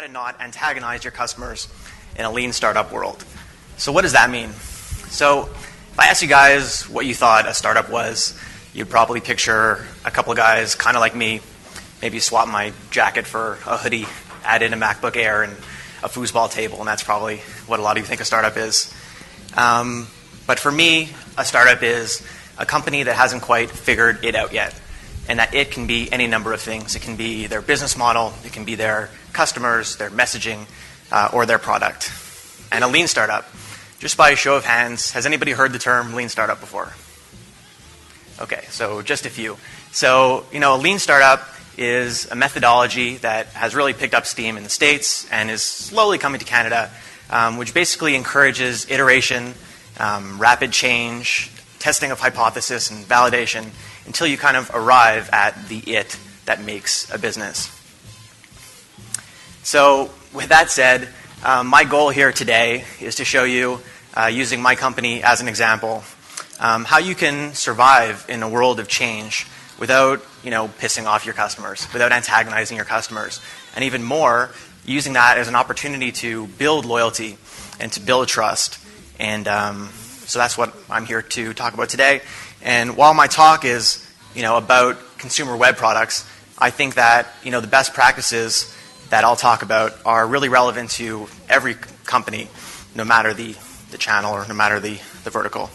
to not antagonize your customers in a lean startup world. So what does that mean? So if I asked you guys what you thought a startup was, you'd probably picture a couple of guys kind of like me, maybe swap my jacket for a hoodie, add in a MacBook Air and a foosball table, and that's probably what a lot of you think a startup is. But for me, a startup is a company that hasn't quite figured it out yet, and that it can be any number of things. It can be their business model, it can be their customers, their messaging, or their product. And a lean startup, just by a show of hands, has anybody heard the term lean startup before? Okay, so just a few. So, a lean startup is a methodology that has really picked up steam in the States and is slowly coming to Canada, which basically encourages iteration, rapid change, testing of hypothesis and validation until you kind of arrive at the it that makes a business. So with that said, my goal here today is to show you, using my company as an example, how you can survive in a world of change without, pissing off your customers, without antagonizing your customers, and even more, using that as an opportunity to build loyalty and to build trust. And so that's what I'm here to talk about today. And while my talk is, about consumer web products, I think that, the best practices that I'll talk about are really relevant to every company, no matter the channel or no matter the vertical.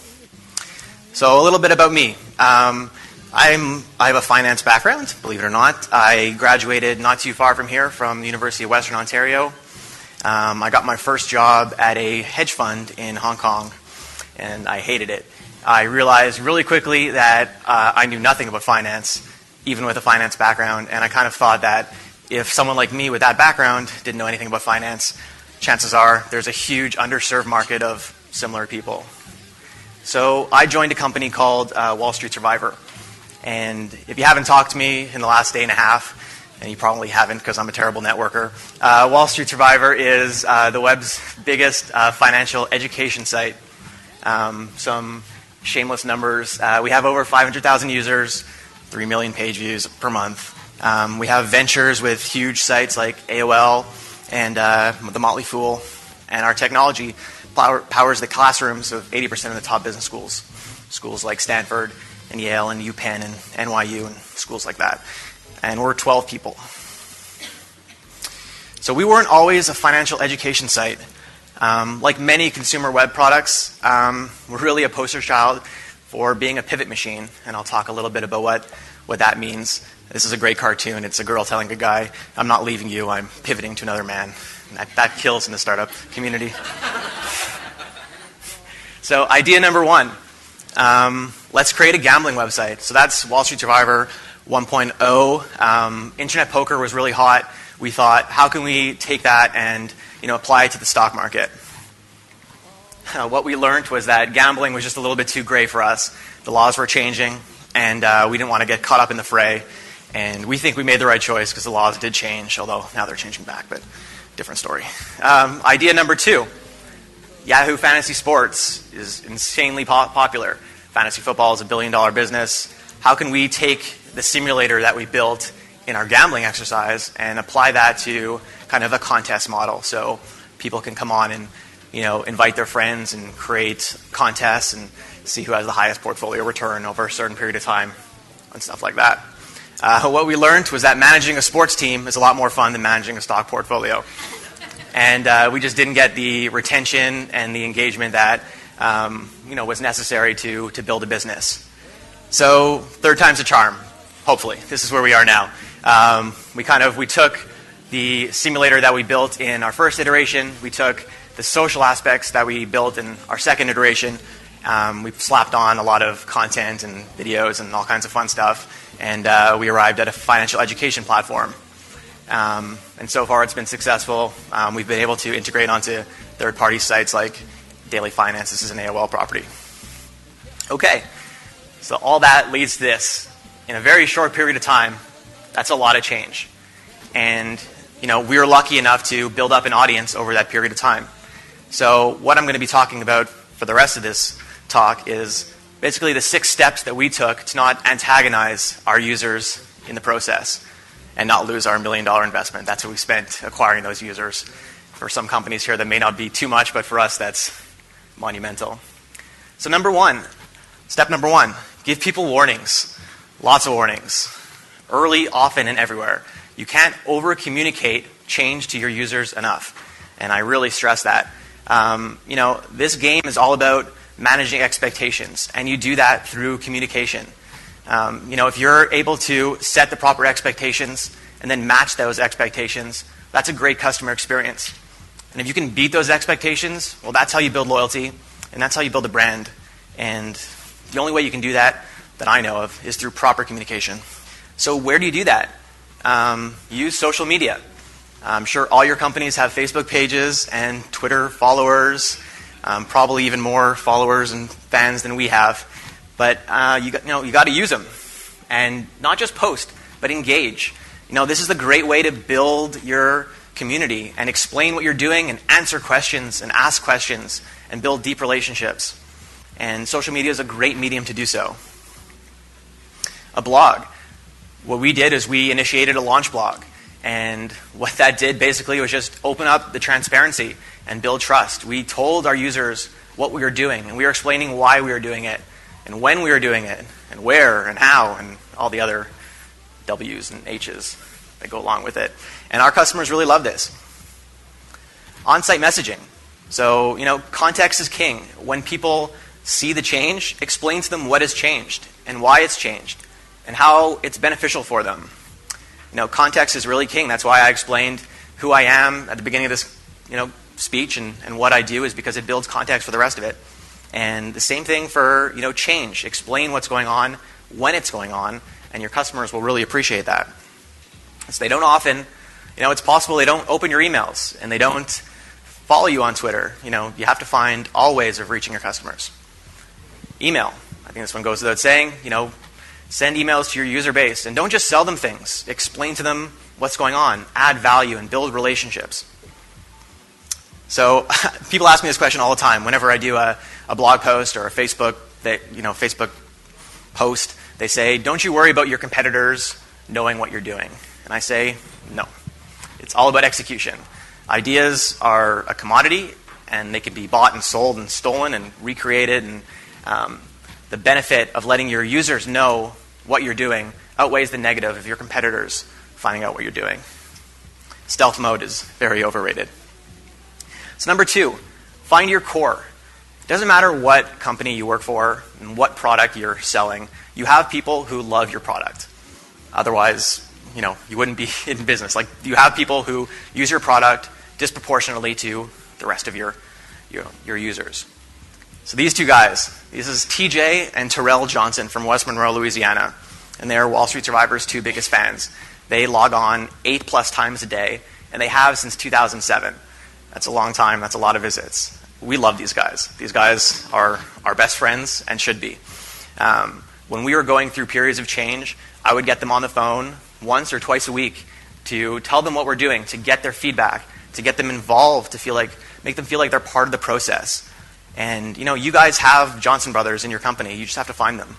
So a little bit about me. I have a finance background, believe it or not. I graduated not too far from here, from the University of Western Ontario. I got my first job at a hedge fund in Hong Kong, and I hated it. I realized really quickly that I knew nothing about finance, even with a finance background, and I kind of thought that if someone like me with that background didn't know anything about finance, chances are there's a huge underserved market of similar people. So I joined a company called Wall Street Survivor. And if you haven't talked to me in the last day and a half, and you probably haven't because I'm a terrible networker, Wall Street Survivor is the web's biggest financial education site. Some shameless numbers. We have over 500,000 users, 3 million page views per month. We have ventures with huge sites like AOL and The Motley Fool. And our technology powers the classrooms of 80% of the top business schools. Schools like Stanford and Yale and UPenn and NYU and schools like that. And we're 12 people. So we weren't always a financial education site. Like many consumer web products, we're really a poster child for being a pivot machine. And I'll talk a little bit about what that means. This is a great cartoon. It's a girl telling a guy, "I'm not leaving you, I'm pivoting to another man." And that kills in the startup community. So idea number one. Let's create a gambling website. So that's Wall Street Survivor 1.0. Internet poker was really hot. We thought, how can we take that and apply it to the stock market? What we learned was that gambling was just a little bit too gray for us. The laws were changing, and we didn't want to get caught up in the fray. And we think we made the right choice because the laws did change, although now they're changing back, but different story. Idea number two. Yahoo Fantasy Sports is insanely popular. Fantasy football is $1 billion business. How can we take the simulator that we built in our gambling exercise and apply that to kind of a contest model? So people can come on and invite their friends and create contests and see who has the highest portfolio return over a certain period of time and stuff like that. What we learned was that managing a sports team is a lot more fun than managing a stock portfolio. And we just didn't get the retention and the engagement that was necessary to build a business. So third time's a charm, hopefully. This is where we are now. We took the simulator that we built in our first iteration. We took the social aspects that we built in our second iteration. We slapped on a lot of content and videos and all kinds of fun stuff. And we arrived at a financial education platform. And so far it's been successful. We've been able to integrate onto third-party sites like Daily Finance. This is an AOL property. Okay, so all that leads to this. In a very short period of time, that's a lot of change. And we were lucky enough to build up an audience over that period of time. So what I'm going to be talking about for the rest of this talk is basically the 6 steps that we took to not antagonize our users in the process. and not lose our $1 million investment. That's what we spent acquiring those users. For some companies here, that may not be too much, but for us, that's monumental. So step number one, give people warnings. Lots of warnings. Early, often, and everywhere. You can't over-communicate change to your users enough. And I really stress that. This game is all about managing expectations, and you do that through communication. If you're able to set the proper expectations and then match those expectations, that's a great customer experience. And if you can beat those expectations, well, that's how you build loyalty, and that's how you build a brand. And the only way you can do that I know of is through proper communication. So where do you do that? Use social media. I'm sure all your companies have Facebook pages and Twitter followers, probably even more followers and fans than we have. But you got to use them, and not just post, but engage. This is a great way to build your community and explain what you're doing and answer questions and ask questions and build deep relationships. And social media is a great medium to do so. A blog. What we did is we initiated a launch blog. And what that did basically was just open up the transparency and build trust. We told our users what we were doing, and we were explaining why we were doing it, and when we were doing it, and where, and how, and all the other W's and H's that go along with it. And our customers really love this. On-site messaging. So, context is king. When people see the change, explain to them what has changed, and why it's changed, and how it's beneficial for them. Context is really king. That's why I explained who I am at the beginning of this, speech, and what I do is because it builds context for the rest of it. And the same thing for, change. Explain what's going on, when it's going on, and your customers will really appreciate that. So they don't often, it's possible they don't open your emails and they don't follow you on Twitter. You have to find all ways of reaching your customers. Email. I think this one goes without saying, send emails to your user base, and don't just sell them things. Explain to them what's going on, add value, and build relationships. So people ask me this question all the time. Whenever I do a blog post or a Facebook post, they say, "Don't you worry about your competitors knowing what you're doing?" And I say, no. It's all about execution. Ideas are a commodity, and they can be bought and sold and stolen and recreated, and the benefit of letting your users know what you're doing outweighs the negative of your competitors finding out what you're doing. Stealth mode is very overrated. So number 2, find your core. It doesn't matter what company you work for and what product you're selling. You have people who love your product. Otherwise, you wouldn't be in business. Like, you have people who use your product disproportionately to the rest of your users. So these two guys, this is TJ and Terrell Johnson from West Monroe, Louisiana, and they're Wall Street Survivor's 2 biggest fans. They log on 8+ times a day, and they have since 2007. That's a long time. That's a lot of visits. We love these guys. These guys are our best friends and should be. When we were going through periods of change, I would get them on the phone once or twice a week to tell them what we're doing, to get their feedback, to get them involved, to make them feel like they're part of the process. And, you guys have Johnson Brothers in your company. You just have to find them.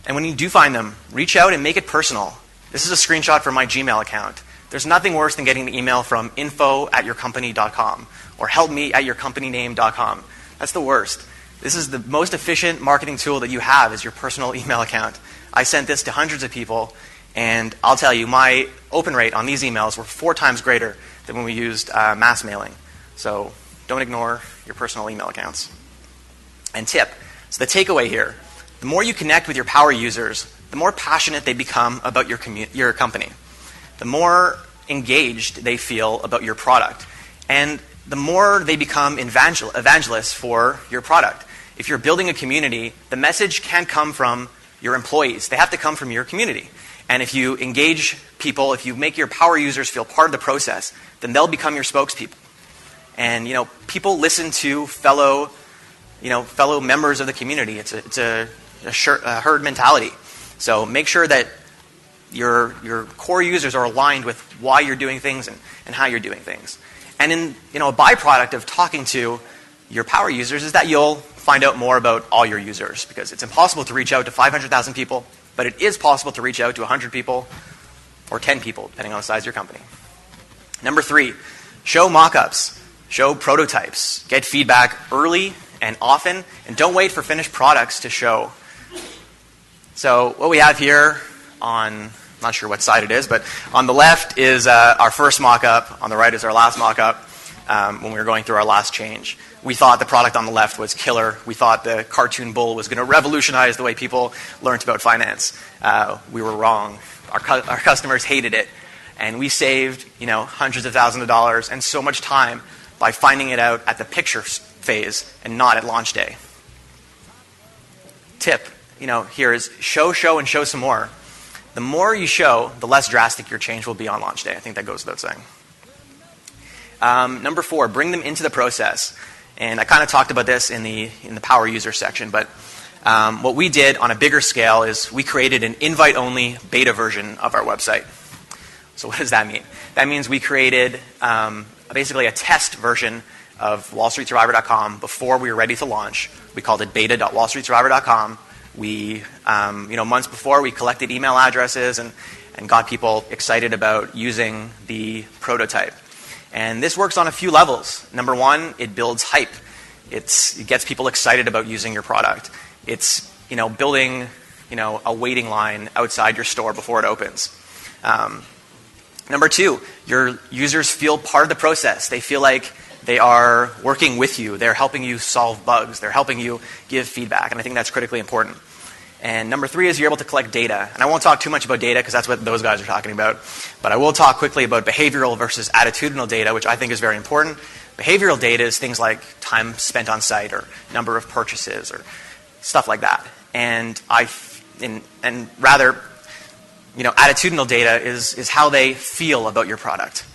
And when you do find them, reach out and make it personal. This is a screenshot from my Gmail account. There's nothing worse than getting an email from info@yourcompany.com or helpme@yourcompanyname.com. That's the worst. This is the most efficient marketing tool that you have is your personal email account. I sent this to hundreds of people, and I'll tell you, my open rate on these emails were 4 times greater than when we used mass mailing. So don't ignore your personal email accounts. And tip. So the takeaway here, the more you connect with your power users, the more passionate they become about your company. The more engaged they feel about your product. And the more they become evangelists for your product. If you're building a community, the message can't come from your employees. They have to come from your community. And if you engage people, if you make your power users feel part of the process, then they'll become your spokespeople. And people listen to fellow members of the community. It's a herd mentality. So make sure that your core users are aligned with why you're doing things and how you're doing things. And a byproduct of talking to your power users is that you'll find out more about all your users, because it's impossible to reach out to 500,000 people, but it is possible to reach out to 100 people or 10 people, depending on the size of your company. Number 3, show mock-ups, show prototypes, get feedback early and often, and don't wait for finished products to show. So what we have here on, I'm not sure what side it is, but on the left is our first mock-up, on the right is our last mock-up when we were going through our last change. We thought the product on the left was killer. We thought the cartoon bull was going to revolutionize the way people learned about finance. We were wrong. Our customers hated it. And we saved, hundreds of thousands of dollars and so much time by finding it out at the picture phase and not at launch day. Tip, here is show, and show some more. The more you show, the less drastic your change will be on launch day. I think that goes without saying. Number 4, bring them into the process. And I kind of talked about this in the power user section, but what we did on a bigger scale is we created an invite-only beta version of our website. So what does that mean? That means we created basically a test version of wallstreetsurvivor.com before we were ready to launch. We called it beta.wallstreetsurvivor.com. We, months before, we collected email addresses and got people excited about using the prototype. And this works on a few levels. Number 1, it builds hype. It gets people excited about using your product. It's building a waiting line outside your store before it opens. Number 2, your users feel part of the process. They feel like they are working with you. They're helping you solve bugs. They're helping you give feedback. And I think that's critically important. And number 3 is you're able to collect data. And I won't talk too much about data because that's what those guys are talking about. But I will talk quickly about behavioral versus attitudinal data, which I think is very important. Behavioral data is things like time spent on site or number of purchases or stuff like that. And rather, attitudinal data is how they feel about your product.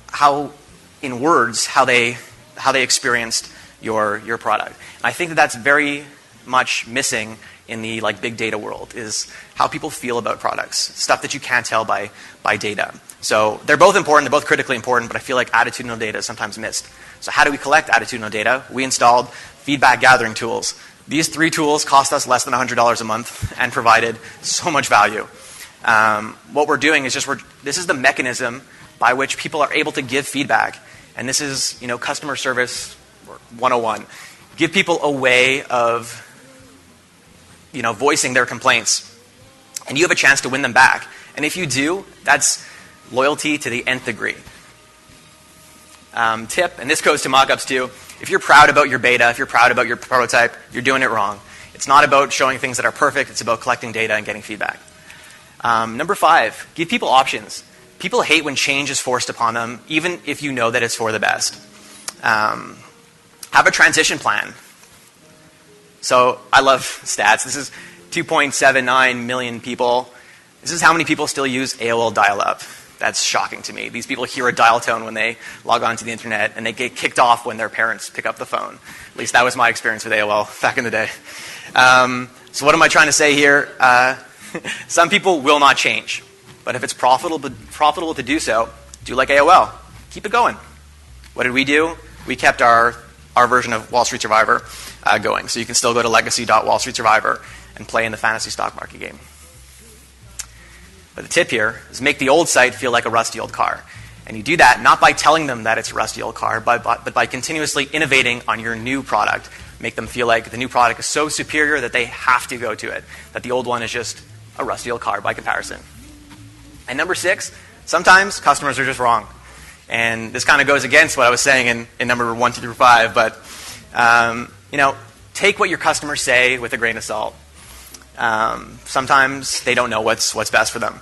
How in words how they experienced your product. And I think that's very much missing in the big data world, is how people feel about products, stuff that you can't tell by data. So they're both important, they're both critically important, but I feel like attitudinal data is sometimes missed. So how do we collect attitudinal data? We installed feedback gathering tools. These 3 tools cost us less than $100 a month and provided so much value. What we're doing is this is the mechanism by which people are able to give feedback. And this is, customer service 101. Give people a way of voicing their complaints. And you have a chance to win them back. And if you do, that's loyalty to the nth degree. Tip, and this goes to mockups too, if you're proud about your beta, if you're proud about your prototype, you're doing it wrong. It's not about showing things that are perfect, it's about collecting data and getting feedback. Number 5, give people options. People hate when change is forced upon them, even if you know that it's for the best. Have a transition plan. So I love stats. This is 2.79 million people. This is how many people still use AOL dial-up. That's shocking to me. These people hear a dial tone when they log on to the internet, and they get kicked off when their parents pick up the phone. At least that was my experience with AOL back in the day. So what am I trying to say here? Some people will not change. But if it's profitable to do so, do like AOL. Keep it going. What did we do? We kept our version of Wall Street Survivor going. So you can still go to legacy.wallstreetsurvivor and play in the fantasy stock market game. But the tip here is make the old site feel like a rusty old car. And you do that not by telling them that it's a rusty old car, but by continuously innovating on your new product. Make them feel like the new product is so superior that they have to go to it, that the old one is just a rusty old car by comparison. And number 6, sometimes customers are just wrong. And this kind of goes against what I was saying in number 1, 2, 3, 5. But, take what your customers say with a grain of salt. Sometimes they don't know what's best for them.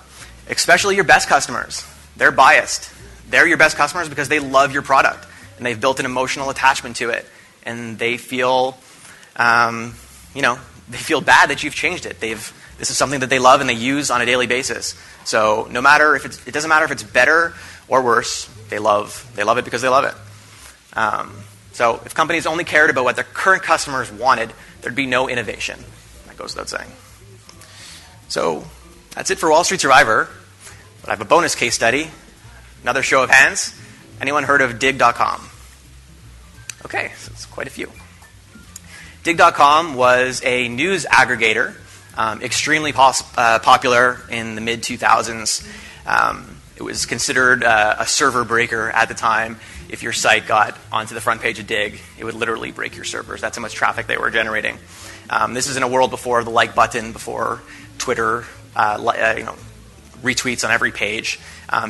Especially your best customers. They're biased. They're your best customers because they love your product. And they've built an emotional attachment to it. And they feel, they feel bad that you've changed it. This is something that they love and they use on a daily basis. So it doesn't matter if it's better or worse. They love it because they love it. So if companies only cared about what their current customers wanted, there'd be no innovation. That goes without saying. So that's it for Wall Street Survivor. But I have a bonus case study. Another show of hands. Anyone heard of dig.com? Okay, so it's quite a few. Dig.com was a news aggregator, extremely popular in the mid-2000s. It was considered a server breaker at the time. If your site got onto the front page of Dig, it would literally break your servers. That's how much traffic they were generating. This is in a world before the like button, before Twitter, retweets on every page.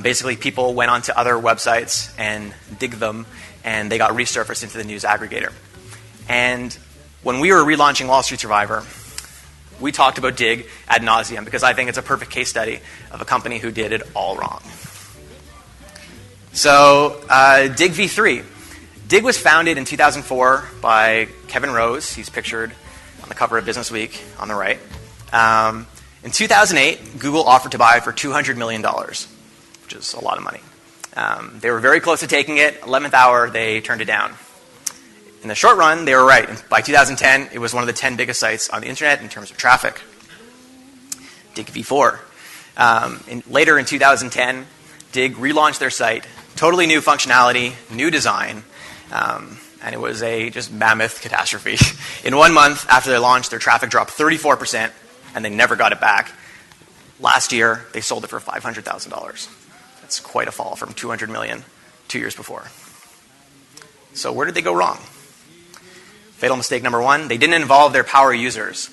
Basically, people went onto other websites and digged them, and they got resurfaced into the news aggregator. And when we were relaunching Wall Street Survivor, we talked about Dig ad nauseum because I think it's a perfect case study of a company who did it all wrong. So, Dig v3. Dig was founded in 2004 by Kevin Rose. He's pictured on the cover of Business Week on the right. In 2008, Google offered to buy it for $200 million, which is a lot of money. They were very close to taking it. 11th hour, they turned it down. In the short run, they were right. By 2010, it was one of the 10 biggest sites on the internet in terms of traffic. Dig v4. Later in 2010, Dig relaunched their site. Totally new functionality, new design, and it was a just mammoth catastrophe. In 1 month after their launch, their traffic dropped 34%, and they never got it back. Last year, they sold it for $500,000. That's quite a fall from $200 million 2 years before. So where did they go wrong? Fatal mistake number one, they didn't involve their power users.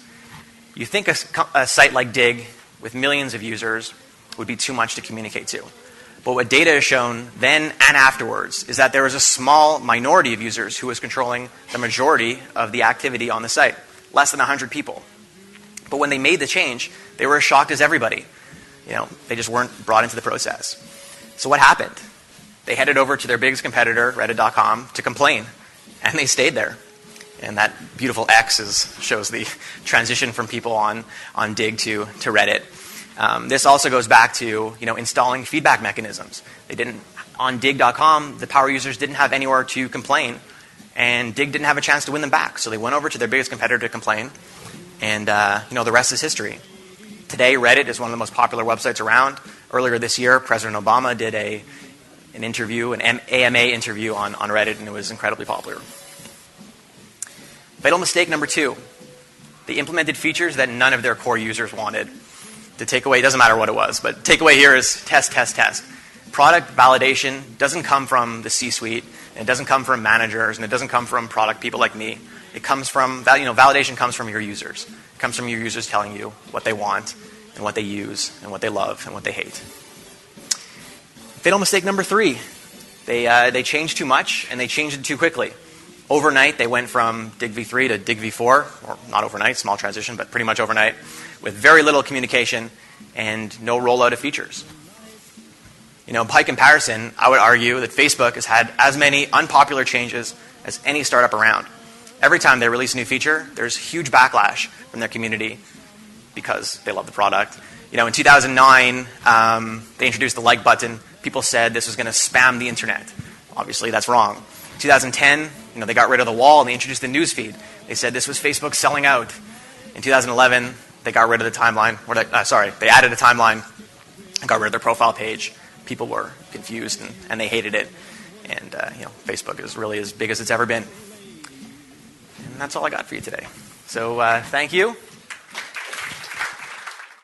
You think a site like Dig with millions of users would be too much to communicate to. But what data has shown then and afterwards is that there was a small minority of users who was controlling the majority of the activity on the site, less than 100 people. But when they made the change, they were as shocked as everybody. They just weren't brought into the process. So what happened? They headed over to their biggest competitor, Reddit.com, to complain, and they stayed there. And that beautiful X shows the transition from people on Dig to Reddit. This also goes back to installing feedback mechanisms. On Dig.com, the power users didn't have anywhere to complain, and Dig didn't have a chance to win them back. So they went over to their biggest competitor to complain, and the rest is history. Today, Reddit is one of the most popular websites around. Earlier this year, President Obama did an interview, an AMA interview on Reddit, and it was incredibly popular. Fatal mistake number two, they implemented features that none of their core users wanted. The takeaway, doesn't matter what it was, but takeaway here is test, test, test. Product validation doesn't come from the C-suite, and it doesn't come from managers, and it doesn't come from product people like me. It comes from, validation comes from your users. It comes from your users telling you what they want, and what they use, and what they love, and what they hate. Fatal mistake number three, they changed too much, and they changed it too quickly. Overnight, they went from Dig v3 to Dig v4, or not overnight, small transition, but pretty much overnight, with very little communication and no rollout of features. By comparison, I would argue that Facebook has had as many unpopular changes as any startup around. Every time they release a new feature, there's huge backlash from their community because they love the product. In 2009, they introduced the like button. People said this was going to spam the internet. Obviously, that's wrong. 2010, they got rid of the wall and they introduced the news feed. They said this was Facebook selling out. In 2011, they got rid of the timeline. They added a timeline and got rid of their profile page. People were confused and they hated it. And Facebook is really as big as it's ever been. And that's all I got for you today. So thank you.